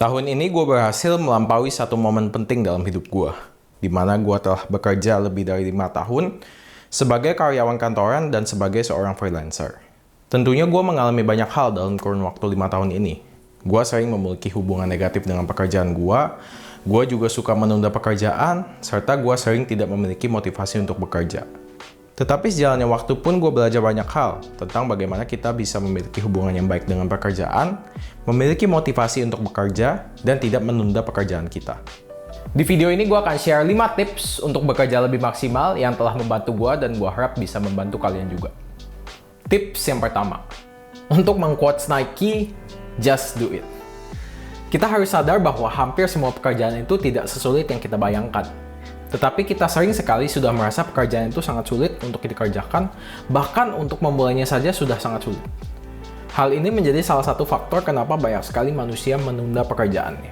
Tahun ini gue berhasil melampaui satu momen penting dalam hidup gue, di mana gue telah bekerja lebih dari 5 tahun sebagai karyawan kantoran dan sebagai seorang freelancer. Tentunya gue mengalami banyak hal dalam kurun waktu 5 tahun ini. Gue sering memiliki hubungan negatif dengan pekerjaan gue juga suka menunda pekerjaan, serta gue sering tidak memiliki motivasi untuk bekerja. Tetapi sejalannya waktu pun gue belajar banyak hal tentang bagaimana kita bisa memiliki hubungan yang baik dengan pekerjaan, memiliki motivasi untuk bekerja, dan tidak menunda pekerjaan kita. Di video ini gue akan share 5 tips untuk bekerja lebih maksimal yang telah membantu gue dan gue harap bisa membantu kalian juga. Tips yang pertama, untuk meng-quotes Nike, just do it. Kita harus sadar bahwa hampir semua pekerjaan itu tidak sesulit yang kita bayangkan. Tetapi kita sering sekali sudah merasa pekerjaan itu sangat sulit untuk dikerjakan, bahkan untuk memulainya saja sudah sangat sulit. Hal ini menjadi salah satu faktor kenapa banyak sekali manusia menunda pekerjaannya.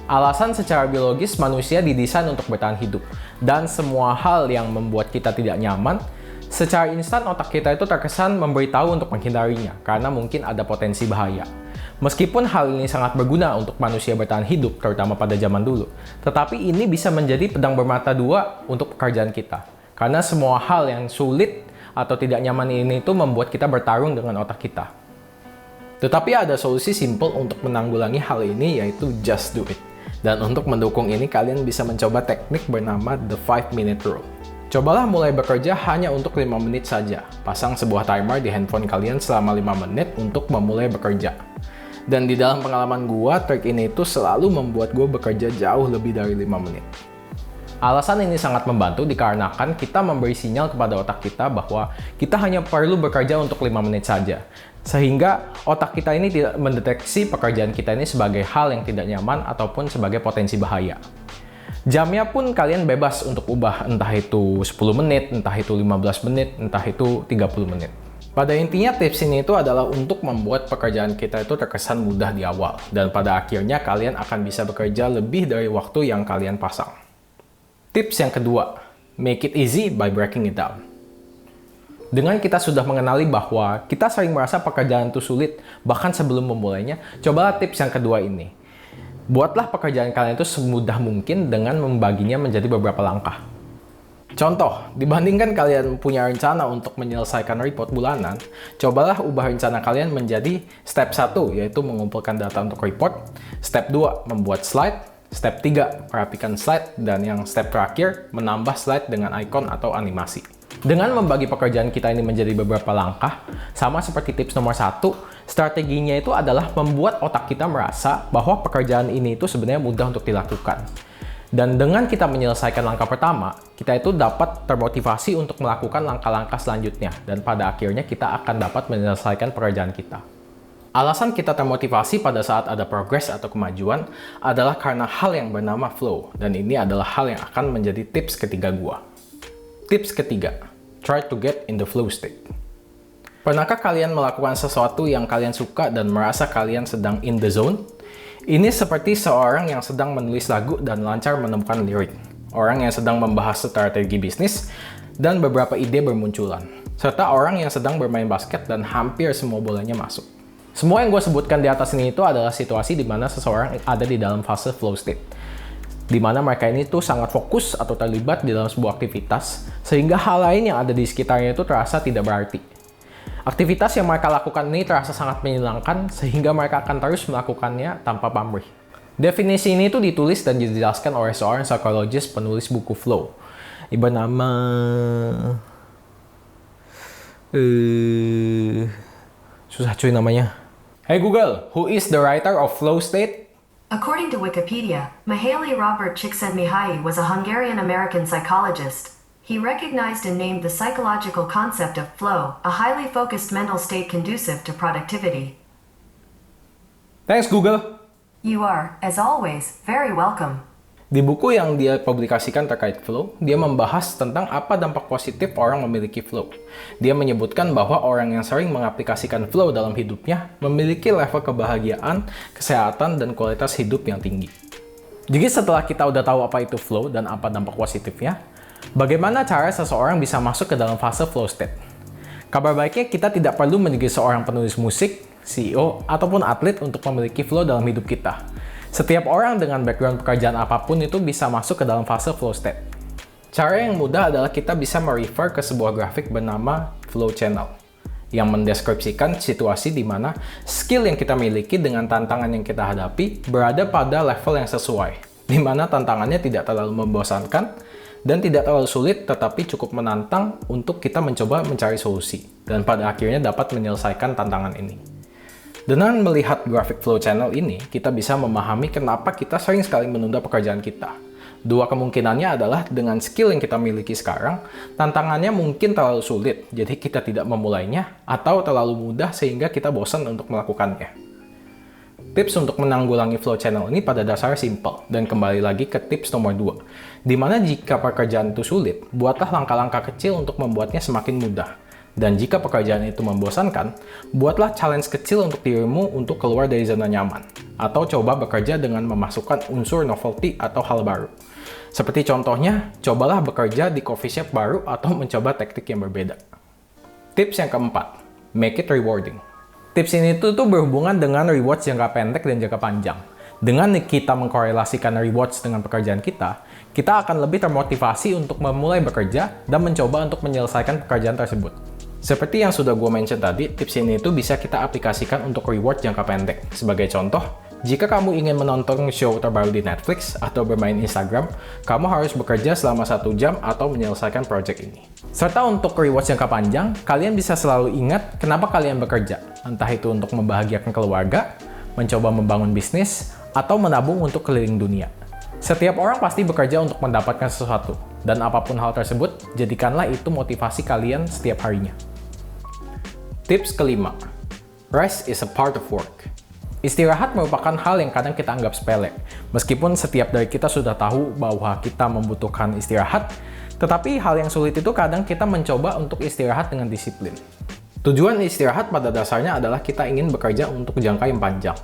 Alasan secara biologis manusia didesain untuk bertahan hidup, dan semua hal yang membuat kita tidak nyaman, secara instan otak kita itu terkesan memberitahu untuk menghindarinya, karena mungkin ada potensi bahaya. Meskipun hal ini sangat berguna untuk manusia bertahan hidup, terutama pada zaman dulu, tetapi ini bisa menjadi pedang bermata dua untuk pekerjaan kita. Karena semua hal yang sulit atau tidak nyaman ini itu membuat kita bertarung dengan otak kita. Tetapi ada solusi simple untuk menanggulangi hal ini, yaitu just do it. Dan untuk mendukung ini, kalian bisa mencoba teknik bernama The 5-Minute Rule. Cobalah mulai bekerja hanya untuk 5 menit saja. Pasang sebuah timer di handphone kalian selama 5 menit untuk memulai bekerja. Dan di dalam pengalaman gua, trik ini itu selalu membuat gua bekerja jauh lebih dari 5 menit. Alasan ini sangat membantu dikarenakan kita memberi sinyal kepada otak kita bahwa kita hanya perlu bekerja untuk 5 menit saja. Sehingga otak kita ini tidak mendeteksi pekerjaan kita ini sebagai hal yang tidak nyaman ataupun sebagai potensi bahaya. Jamnya pun kalian bebas untuk ubah, entah itu 10 menit, entah itu 15 menit, entah itu 30 menit. Pada intinya tips ini itu adalah untuk membuat pekerjaan kita itu terkesan mudah di awal, dan pada akhirnya kalian akan bisa bekerja lebih dari waktu yang kalian pasang. Tips yang kedua, make it easy by breaking it down. Dengan kita sudah mengenali bahwa kita sering merasa pekerjaan itu sulit, bahkan sebelum memulainya, cobalah tips yang kedua ini. Buatlah pekerjaan kalian itu semudah mungkin dengan membaginya menjadi beberapa langkah. Contoh, dibandingkan kalian punya rencana untuk menyelesaikan report bulanan, cobalah ubah rencana kalian menjadi step 1, yaitu mengumpulkan data untuk report, step 2, membuat slide, step 3, merapikan slide, dan yang step terakhir, menambah slide dengan icon atau animasi. Dengan membagi pekerjaan kita ini menjadi beberapa langkah, sama seperti tips nomor 1, strateginya itu adalah membuat otak kita merasa bahwa pekerjaan ini itu sebenarnya mudah untuk dilakukan. Dan dengan kita menyelesaikan langkah pertama, kita itu dapat termotivasi untuk melakukan langkah-langkah selanjutnya. Dan pada akhirnya kita akan dapat menyelesaikan pekerjaan kita. Alasan kita termotivasi pada saat ada progres atau kemajuan adalah karena hal yang bernama flow. Dan ini adalah hal yang akan menjadi tips ketiga gua. Tips ketiga, try to get in the flow state. Pernahkah kalian melakukan sesuatu yang kalian suka dan merasa kalian sedang in the zone? Ini seperti seorang yang sedang menulis lagu dan lancar menemukan lirik. Orang yang sedang membahas strategi bisnis dan beberapa ide bermunculan. Serta orang yang sedang bermain basket dan hampir semua bolanya masuk. Semua yang gue sebutkan di atas ini itu adalah situasi di mana seseorang ada di dalam fase flow state. Di mana mereka ini tuh sangat fokus atau terlibat di dalam sebuah aktivitas, sehingga hal lain yang ada di sekitarnya itu terasa tidak berarti. Aktivitas yang mereka lakukan ini terasa sangat menyenangkan, sehingga mereka akan terus melakukannya tanpa pamrih. Definisi ini tuh ditulis dan dijelaskan oleh seorang psikologis penulis buku Flow. Bernama... susah cuy namanya. Hey Google, who is the writer of Flow State? According to Wikipedia, Mihaly Robert Csikszentmihalyi was a Hungarian-American psychologist. He recognized and named the psychological concept of flow, a highly focused mental state conducive to productivity. Thanks Google. You are, as always, very welcome. Di buku yang dia publikasikan terkait flow, dia membahas tentang apa dampak positif orang memiliki flow. Dia menyebutkan bahwa orang yang sering mengaplikasikan flow dalam hidupnya memiliki level kebahagiaan, kesehatan, dan kualitas hidup yang tinggi. Jadi setelah kita udah tahu apa itu flow dan apa dampak positifnya, bagaimana cara seseorang bisa masuk ke dalam fase flow state? Kabar baiknya kita tidak perlu menjadi seorang penulis musik, CEO, ataupun atlet untuk memiliki flow dalam hidup kita. Setiap orang dengan background pekerjaan apapun itu bisa masuk ke dalam fase flow state. Cara yang mudah adalah kita bisa merefer ke sebuah grafik bernama flow channel yang mendeskripsikan situasi di mana skill yang kita miliki dengan tantangan yang kita hadapi berada pada level yang sesuai, di mana tantangannya tidak terlalu membosankan dan tidak terlalu sulit tetapi cukup menantang untuk kita mencoba mencari solusi dan pada akhirnya dapat menyelesaikan tantangan ini. Dengan melihat grafik flow channel ini, kita bisa memahami kenapa kita sering sekali menunda pekerjaan kita. Dua kemungkinannya adalah dengan skill yang kita miliki sekarang, tantangannya mungkin terlalu sulit, jadi kita tidak memulainya, atau terlalu mudah sehingga kita bosan untuk melakukannya. Tips untuk menanggulangi flow channel ini pada dasarnya simple, dan kembali lagi ke tips nomor 2, di mana jika pekerjaan itu sulit, buatlah langkah-langkah kecil untuk membuatnya semakin mudah. Dan jika pekerjaan itu membosankan, buatlah challenge kecil untuk dirimu untuk keluar dari zona nyaman, atau coba bekerja dengan memasukkan unsur novelty atau hal baru. Seperti contohnya, cobalah bekerja di coffee shop baru atau mencoba teknik yang berbeda. Tips yang keempat, make it rewarding. Tips ini tuh berhubungan dengan rewards jangka pendek dan jangka panjang. Dengan kita mengkorelasikan rewards dengan pekerjaan kita akan lebih termotivasi untuk memulai bekerja dan mencoba untuk menyelesaikan pekerjaan tersebut. Seperti yang sudah gue mention tadi, tips ini itu bisa kita aplikasikan untuk reward jangka pendek. Sebagai contoh, jika kamu ingin menonton show terbaru di Netflix atau bermain Instagram, kamu harus bekerja selama 1 jam atau menyelesaikan project ini. Serta untuk reward jangka panjang, kalian bisa selalu ingat kenapa kalian bekerja. Entah itu untuk membahagiakan keluarga, mencoba membangun bisnis, atau menabung untuk keliling dunia. Setiap orang pasti bekerja untuk mendapatkan sesuatu, dan apapun hal tersebut, jadikanlah itu motivasi kalian setiap harinya. Tips kelima, rest is a part of work. Istirahat merupakan hal yang kadang kita anggap sepele. Meskipun setiap dari kita sudah tahu bahwa kita membutuhkan istirahat, tetapi hal yang sulit itu kadang kita mencoba untuk istirahat dengan disiplin. Tujuan istirahat pada dasarnya adalah kita ingin bekerja untuk jangka yang panjang.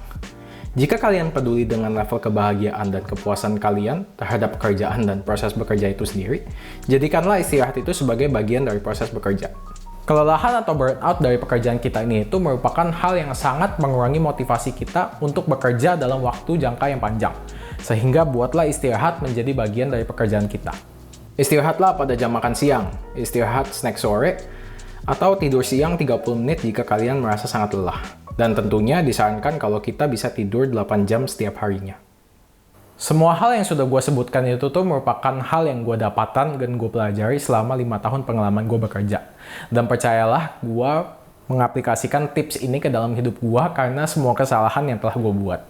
Jika kalian peduli dengan level kebahagiaan dan kepuasan kalian terhadap pekerjaan dan proses bekerja itu sendiri, jadikanlah istirahat itu sebagai bagian dari proses bekerja. Kelelahan atau burnout dari pekerjaan kita ini itu merupakan hal yang sangat mengurangi motivasi kita untuk bekerja dalam waktu jangka yang panjang. Sehingga buatlah istirahat menjadi bagian dari pekerjaan kita. Istirahatlah pada jam makan siang, istirahat snack sore, atau tidur siang 30 menit jika kalian merasa sangat lelah. Dan tentunya disarankan kalau kita bisa tidur 8 jam setiap harinya. Semua hal yang sudah gue sebutkan itu tuh merupakan hal yang gue dapatkan dan gue pelajari selama 5 tahun pengalaman gue bekerja. Dan percayalah, gue mengaplikasikan tips ini ke dalam hidup gue karena semua kesalahan yang telah gue buat.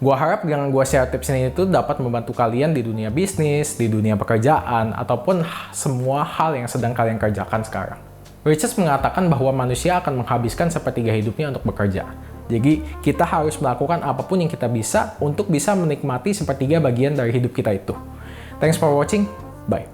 Gue harap dengan gue share tips ini itu dapat membantu kalian di dunia bisnis, di dunia pekerjaan, ataupun semua hal yang sedang kalian kerjakan sekarang. Richard mengatakan bahwa manusia akan menghabiskan sepertiga hidupnya untuk bekerja. Jadi, kita harus melakukan apapun yang kita bisa untuk bisa menikmati sepertiga bagian dari hidup kita itu. Thanks for watching. Bye.